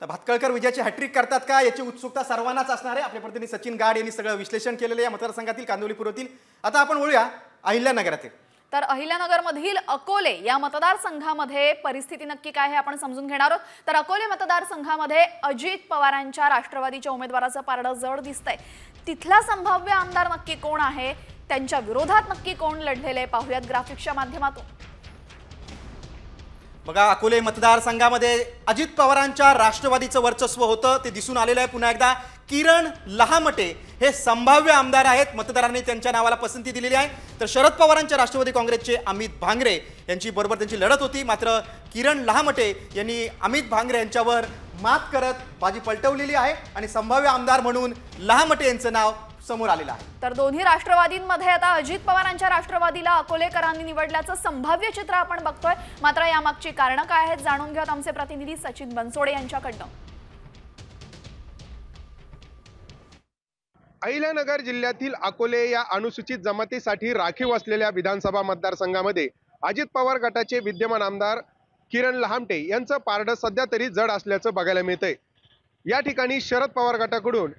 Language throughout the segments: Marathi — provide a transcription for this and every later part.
तर भातकळकर विजयाची हॅट्रिक करतात का याची उत्सुकता सर्वांनाच असणार आहे। आपले प्रतिनिधी सचिन गाड यांनी सगळं विश्लेषण केलेलं या मतदारसंघातील कांदिवली पूर्वतील। आता आपण वळूया अहिल्यानगरातील। तर अहिल्यानगरमधील अकोले या मतदारसंघामध्ये परिस्थिती नक्की काय आहे आपण समजून घेणार आहोत। तर अकोले मतदारसंघामध्ये अजित पवारांच्या राष्ट्रवादीच्या उमेदवाराचं पारडं जड दिसतंय। तिथला संभाव्य आमदार नक्की कोण आहे, त्यांच्या विरोधात नक्की कोण लढलेले पाहूयात ग्राफिक्सच्या माध्यमातून। बघा, अकोले मतदारसंघामध्ये अजित पवारांच्या राष्ट्रवादीचं वर्चस्व होतं ते दिसून आलेलं आहे। पुन्हा एकदा किरण लहामटे हे संभाव्य आमदार आहेत। मतदारांनी त्यांच्या नावाला पसंती दिलेली आहे। तर शरद पवारांच्या राष्ट्रवादी काँग्रेसचे अमित भांगरे यांची बरोबर त्यांची लढत होती, मात्र किरण लहामटे यांनी अमित भांगरे यांच्यावर मात करत बाजी पलटवलेली आहे आणि संभाव्य आमदार म्हणून लहामटे यांचं नाव समोर आलेलं आहे। तर दोन्ही राष्ट्रवादींमध्ये आता अजित पवारांच्या राष्ट्रवादीला अकोलेकरांनी निवडल्याचं संभाव्य चित्र आपण बघतोय। मात्र यामागची कारणं काय आहेत जाणून घेऊयात आमचे प्रतिनिधी सचिन बनसोडे यांच्याकडनं। अहिल्यानगर जिल्ह्यातील अकोले या अनुसूचित जमातीसाठी राखीव असलेल्या विधानसभा मतदारसंघामध्ये अजित पवार गटाचे विद्यमान आमदार किरण लहामटे यांचं पारडं सध्या तरी जड असल्याचं बघायला मिळतंय। या ठिकाणी शरद पवार गटाकडून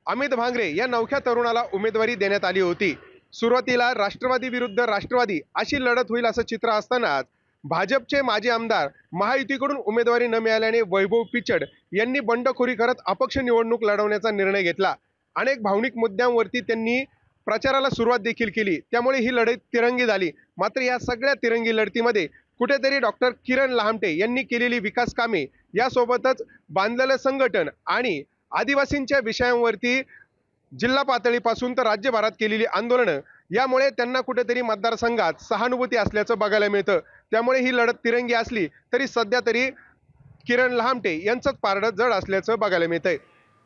अमित भांगरे या नवख्या तरुणाला उमेदवारी देण्यात आली होती। सुरुवातीला राष्ट्रवादी विरुद्ध राष्ट्रवादी अशी लढत होईल असं चित्र असतानाच भाजपचे माजी आमदार महायुतीकडून उमेदवारी न मिळाल्याने वैभव पिचड यांनी बंडखोरी करत अपक्ष निवडणूक लढवण्याचा निर्णय घेतला। अनेक भावनिक मुद्द्यांवरती त्यांनी प्रचाराला सुरुवात देखील केली, त्यामुळे ही लढत तिरंगी झाली। मात्र या सगळ्या तिरंगी लढतीमध्ये कुठेतरी डॉक्टर किरण लहामटे यांनी केलेली विकास कामे, यासोबतच बांधलेलं संघटन आणि आदिवासींच्या विषयांवरती जिल्हा पातळीपासून तर राज्यभरात केलेली आंदोलनं, यामुळे त्यांना कुठेतरी मतदारसंघात सहानुभूती असल्याचं बघायला मिळतं। त्यामुळे ही लढत तिरंगी असली तरी सध्या तरी किरण लहामटे यांचंच पारडं जड असल्याचं बघायला मिळतंय।